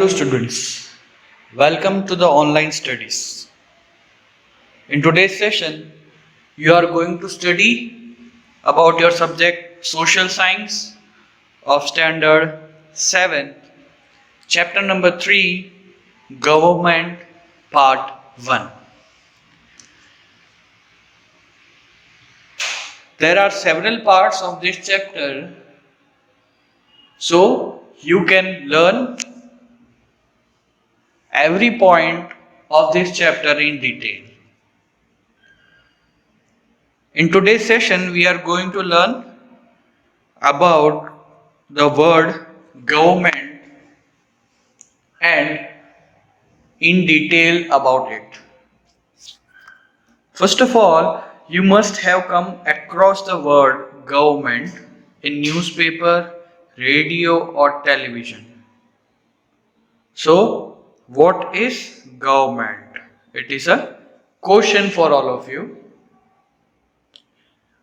Hello students, welcome to the online studies. In today's session, you are going to study about your subject Social Science of Standard 7, Chapter number 3, Government Part 1. There are several parts of this chapter, so you can learn every point of this chapter in detail. In today's session, we are going to learn about the word government and in detail about it. First of all, you must have come across the word government in newspaper, radio or television. So, what is government? It is a question for all of you.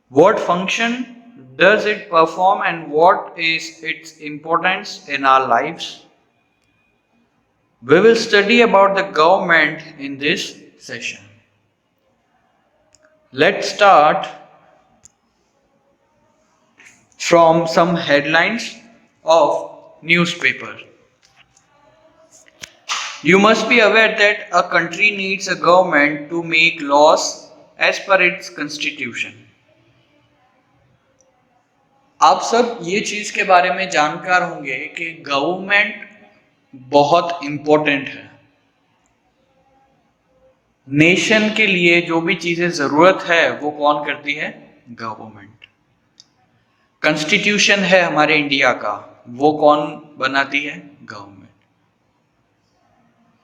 What function does it perform and what is its importance in our lives? We will study about the government in this session. Let's start from some headlines of newspaper. You must be aware that a country needs a government to make laws as per its constitution. आप सब ये चीज के बारे में जानकार होंगे कि गवर्नमेंट बहुत इंपॉर्टेंट है. नेशन के लिए जो भी चीजें जरूरत है वो कौन करती है? गवर्नमेंट. कॉन्स्टिट्यूशन है हमारे इंडिया का, वो कौन बनाती है? Government.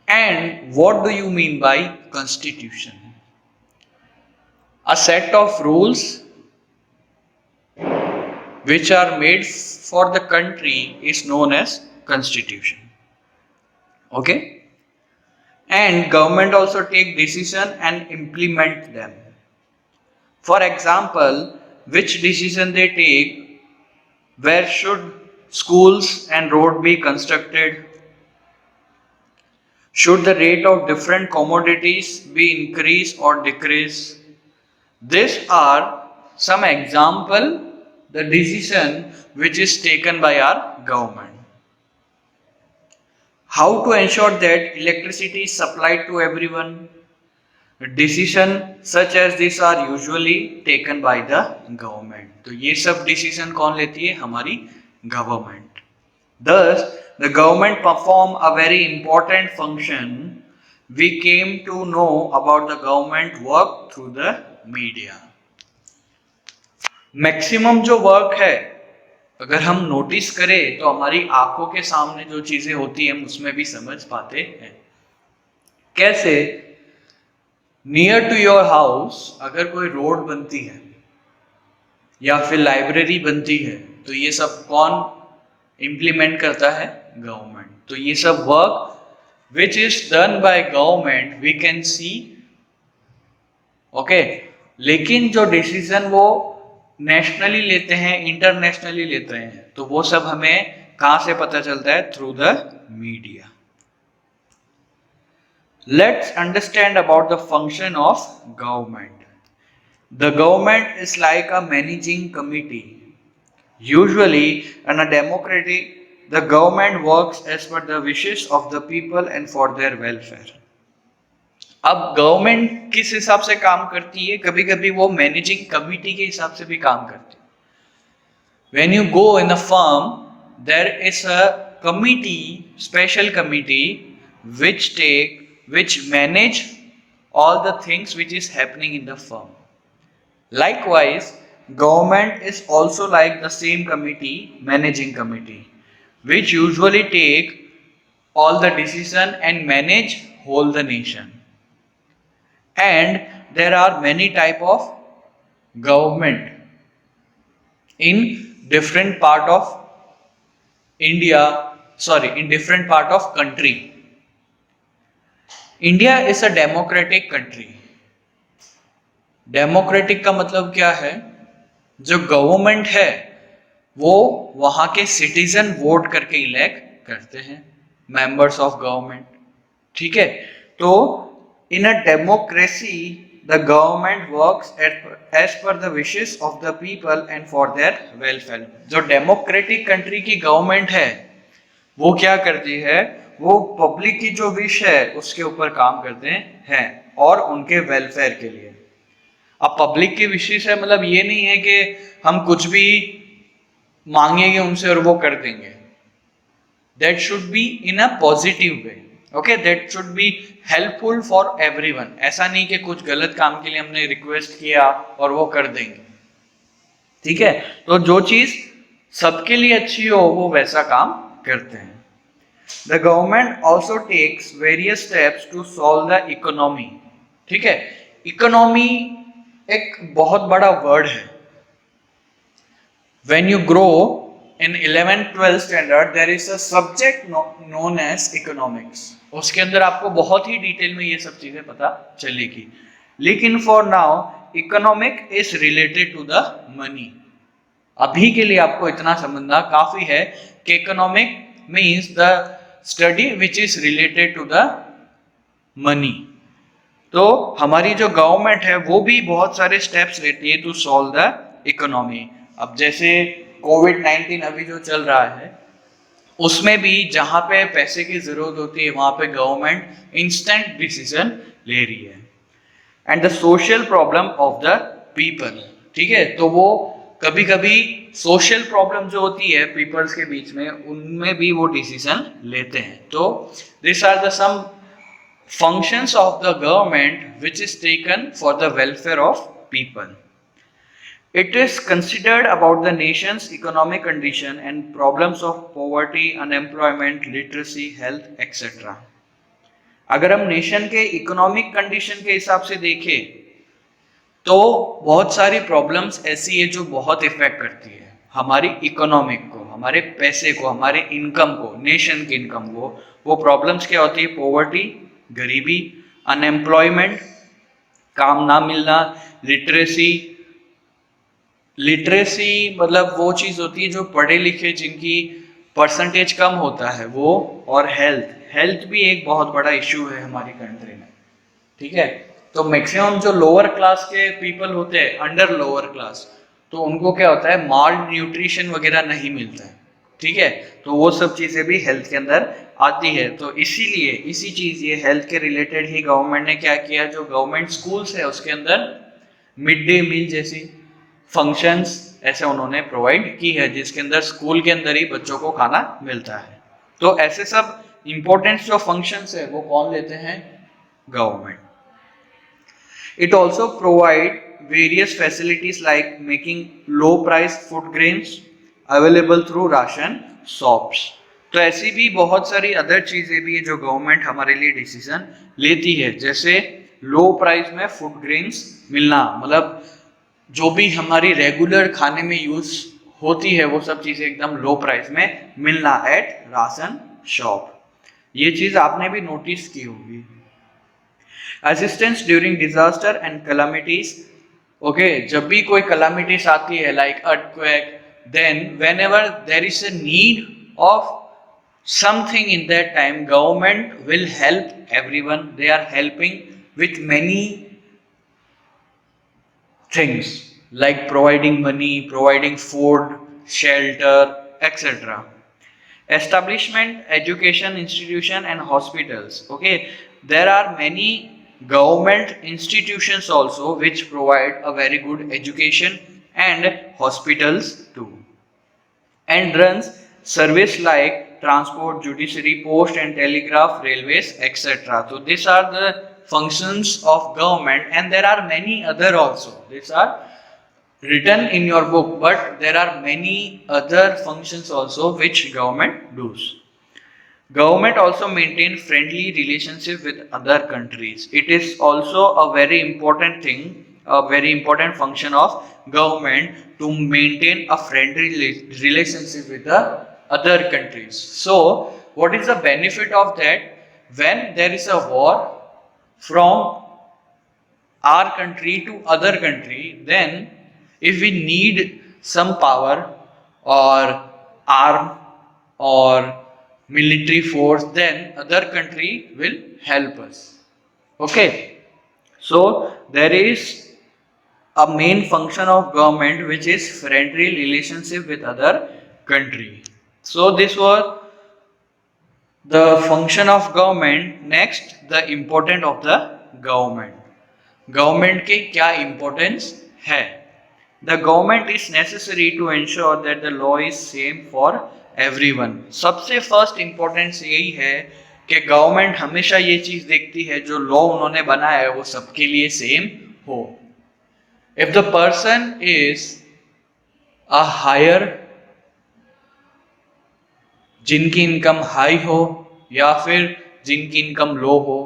And what do you mean by constitution? A set of rules which are made for the country is known as constitution. Okay? And government also take decision and implement them. For example, which decision they take, where should schools and road be constructed, should the rate of different commodities be increased or decreased. These are some example the decision which is taken by our government. How to ensure that electricity is supplied to everyone? Decision such as this are usually taken by the government. तो ये सब decision कौन लेती है? हमारी government. Thus, the government perform a very important function. We came to know about the government work through the media. Maximum जो work है अगर हम नोटिस करें तो हमारी आंखों के सामने जो चीजें होती हैं हम उसमें भी समझ पाते हैं. कैसे? नियर टू योर हाउस अगर कोई रोड बनती है या फिर लाइब्रेरी बनती है तो ये सब कौन इम्प्लीमेंट करता है? गवर्नमेंट. तो ये सब work which is done by government we can see. Okay, लेकिन जो डिसीजन वो नेशनली लेते हैं, इंटरनेशनली लेते हैं, तो वो सब हमें कहां से पता चलता है? Through the media. Let's understand about the function of government. The government is like a managing committee. Usually in a democracy the government works as per the wishes of the people and for their welfare. अब government किस हिसाब से काम करती है? कभी कभी वो मैनेजिंग कमिटी के हिसाब से भी काम करती है. When you go in a firm there is a committee, special committee which manage all the things which is happening in the firm. Likewise, government is also like the same committee, managing committee, which usually take all the decision and manage whole the nation. And there are many type of government in different part of India, in different part of country. India is a democratic country. Democratic का मतलब क्या है? जो government है वो वहां के citizen vote करके इलेक्ट करते हैं. members of government. ठीक है, तो in a democracy the government works as per the wishes of the people and for their welfare. जो डेमोक्रेटिक कंट्री की गवर्नमेंट है वो क्या करती है, वो पब्लिक की जो विश है उसके ऊपर काम करते हैं और उनके वेलफेयर के लिए। अब पब्लिक की विशेष है मतलब ये नहीं है कि हम कुछ भी मांगेंगे उनसे और वो कर देंगे। That should be in a positive way, okay, that should be helpful for everyone. ऐसा नहीं कि कुछ गलत काम के लिए हमने रिक्वेस्ट किया और वो कर देंगे, ठीक है। तो जो चीज सबके लिए अच्छी हो वो वैसा काम करते हैं। The government also takes various steps to solve the economy, ठीक है। इकोनॉमी एक बहुत बड़ा वर्ड है। When you grow in 11th 12th standard there is a subject known as economics, उसके अंदर आपको बहुत ही डिटेल में ये सब चीजें पता चलेगी। लेकिन for now economic is related to the money. अभी के लिए आपको इतना समझना काफी है कि economic means the study which is related to the money. तो हमारी जो गवर्नमेंट है वो भी बहुत सारे स्टेप्स लेती है टू सॉल्व द इकोनॉमी। अब जैसे कोविड-19 अभी जो चल रहा है उसमें भी जहां पे पैसे की जरूरत होती है वहां पे गवर्नमेंट इंस्टेंट डिसीजन ले रही है। And the social problem of the people, ठीक है, तो वो कभी कभी सोशल प्रॉब्लम जो होती है पीपल्स के बीच में उनमें भी वो डिसीजन लेते हैं। तो this are the some functions of the government which is taken for the welfare of people. It is considered about the nation's economic condition and problems of poverty, unemployment, literacy, health, etc. अगर हम nation के economic condition के हिसाब से देखें तो बहुत सारी प्रॉब्लम्स ऐसी है जो बहुत इफेक्ट करती है हमारी इकोनॉमिक को, हमारे पैसे को, हमारे इनकम को, नेशन की इनकम को। वो प्रॉब्लम्स क्या होती है? पॉवर्टी, गरीबी, अनएम्प्लॉयमेंट, काम ना मिलना, लिटरेसी। लिटरेसी मतलब वो चीज होती है जो पढ़े लिखे जिनकी परसेंटेज कम होता है वो, और हेल्थ। हेल्थ भी एक बहुत बड़ा इशू है हमारी कंट्री में, ठीक है। तो मैक्सिमम जो लोअर क्लास के पीपल होते हैं, अंडर लोअर क्लास, तो उनको क्या होता है, माल न्यूट्रिशन वगैरह नहीं मिलता है, ठीक है। तो वो सब चीजें भी हेल्थ के अंदर आती है। तो इसीलिए इसी चीज ये हेल्थ के रिलेटेड ही गवर्नमेंट ने क्या किया, जो गवर्नमेंट स्कूल्स है उसके अंदर मिड डे मील जैसी फंक्शंस ऐसे उन्होंने प्रोवाइड की है, जिसके अंदर स्कूल के अंदर ही बच्चों को खाना मिलता है। तो ऐसे सब इंपॉर्टेंट जो फंक्शंस है वो कौन लेते हैं? Government. It also provide various facilities like making low price food grains available through ration shops. तो ऐसी भी बहुत सारी अदर चीजें भी है जो गवर्नमेंट हमारे लिए डिसीजन लेती है, जैसे लो प्राइस में फूड ग्रेन्स मिलना, मतलब जो भी हमारी रेगुलर खाने में यूज होती है वो सब चीजें एकदम लो प्राइस में मिलना एट राशन शॉप। ये चीज आपने भी नोटिस की होगी। Assistance during disaster and calamities, okay, जब भी कोई कैलामिटीज आती है like earthquake, then whenever there is a need of something in that time, government will help everyone. They are helping with many things like providing money, providing food, shelter, etc. Establishment, education institution and hospitals, okay, there are many government institutions also which provide a very good education and hospitals too, and runs service like transport, judiciary, post and telegraph, railways, etc. So these are the functions of government, and there are many other also. These are written in your book, but there are many other functions also which government does. Government also maintain friendly relationship with other countries. It is also a very important thing, a very important function of government to maintain a friendly relationship with the other countries. So what is the benefit of that? When there is a war from our country to other country, then if we need some power or arm or military force, then other country will help us. Okay, so there is a main function of government which is friendly relationship with other country. So this was the function of government. Next, the important of the government. Government के क्या importance है? The government is necessary to ensure that the law is same for everyone. सबसे first importance यही है कि government हमेशा ये चीज देखती है जो लॉ उन्होंने बनाया है वो सबके लिए सेम हो. If the person is a higher, जिनकी इनकम हाई हो या फिर जिनकी इनकम लो हो,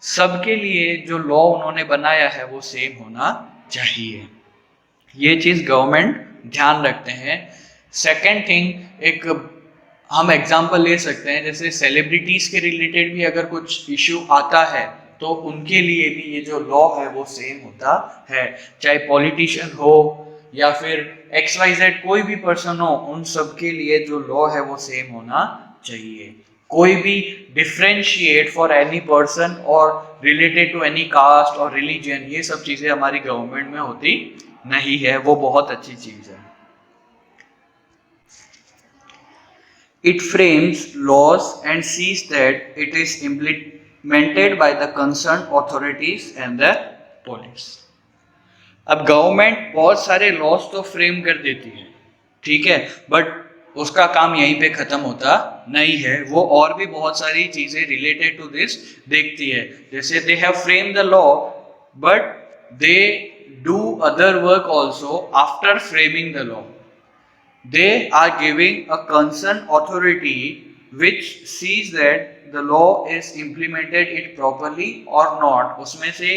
सबके लिए जो लॉ उन्होंने बनाया है वो सेम होना चाहिए. ये चीज गवर्नमेंट ध्यान रखते हैं. सेकेंड थिंग, एक हम एग्जांपल ले सकते हैं, जैसे सेलिब्रिटीज के रिलेटेड भी अगर कुछ इश्यू आता है तो उनके लिए भी ये जो लॉ है वो सेम होता है. चाहे पॉलिटिशियन हो या फिर XYZ कोई भी पर्सन हो, उन सब के लिए जो लॉ है वो सेम होना चाहिए. कोई भी डिफरेंशिएट फॉर एनी पर्सन और रिलेटेड टू एनी कास्ट और रिलीजन, ये सब चीजें हमारी गवर्नमेंट में होती नहीं है. वो बहुत अच्छी चीज है. It frames laws and sees that it is implemented by the concerned authorities and the police. अब गवर्नमेंट बहुत सारे लॉज तो फ्रेम कर देती है, ठीक है, बट उसका काम यहीं पे खत्म होता नहीं है. वो और भी बहुत सारी चीजें रिलेटेड टू दिस देखती है. जैसे they have frame the law but they do other work also after framing the law. They are giving a concerned authority which sees that the law is implemented it properly or not. उसमें से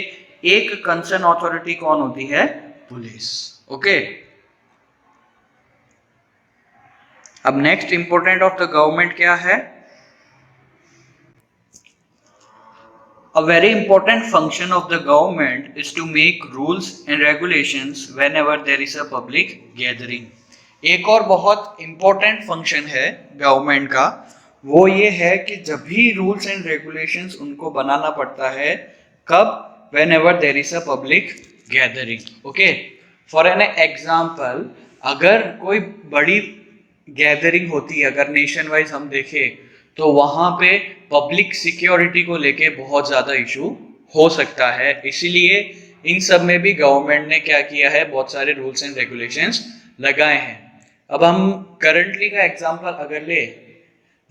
एक concerned authority कौन होती है? Police. Okay. अब next important of the government क्या है? A very important function of the government is to make rules and regulations whenever there is a public gathering. एक और बहुत इंपॉर्टेंट फंक्शन है गवर्नमेंट का, वो ये है कि जब भी रूल्स एंड रेगुलेशंस उनको बनाना पड़ता है, कब? whenever there is a public gathering. Okay. For an example, अगर कोई बड़ी गैदरिंग होती है, अगर नेशन वाइज हम देखें तो वहां पे पब्लिक सिक्योरिटी को लेके बहुत ज्यादा इशू हो सकता है. इसीलिए इन सब में भी गवर्नमेंट ने क्या किया है, बहुत सारे रूल्स एंड रेगुलेशंस लगाए हैं. अब हम करंटली का एग्जांपल अगर ले,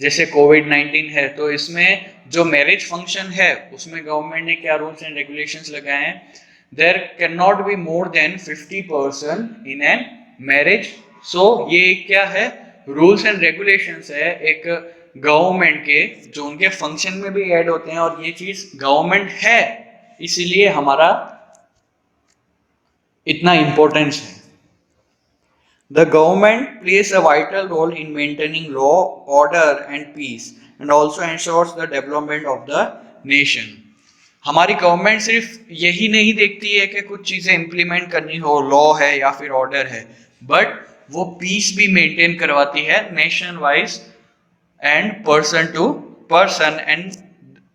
जैसे कोविड-19 है, तो इसमें जो मैरिज फंक्शन है उसमें गवर्नमेंट ने क्या रूल्स एंड रेगुलेशंस लगाए हैं? There can not be more than 50 person in an marriage. So ये क्या है? रूल्स एंड रेगुलेशंस है एक गवर्नमेंट के, जो उनके फंक्शन में भी ऐड होते हैं, और ये चीज गवर्नमेंट है इसीलिए हमारा इतना इंपॉर्टेंस है. The government plays a vital role in maintaining law, order and peace and also ensures the development of the nation. हमारी गवर्नमेंट सिर्फ यही नहीं देखती है कि कुछ चीजें इंप्लीमेंट करनी हो, लॉ है या फिर ऑर्डर है, बट वो पीस भी मेंटेन करवाती है nation wise and person to person, and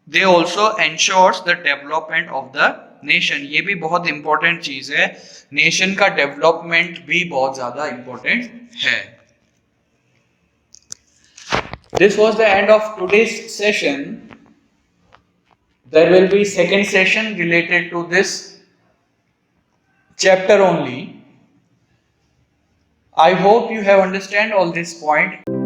they also ensures the development of the nation. ये भी बहुत इंपॉर्टेंट चीज है. नेशन का डेवलपमेंट भी बहुत ज्यादा इंपॉर्टेंट है. This was the end of today's session. There will be second session related to this chapter only. I hope you have understand all this point.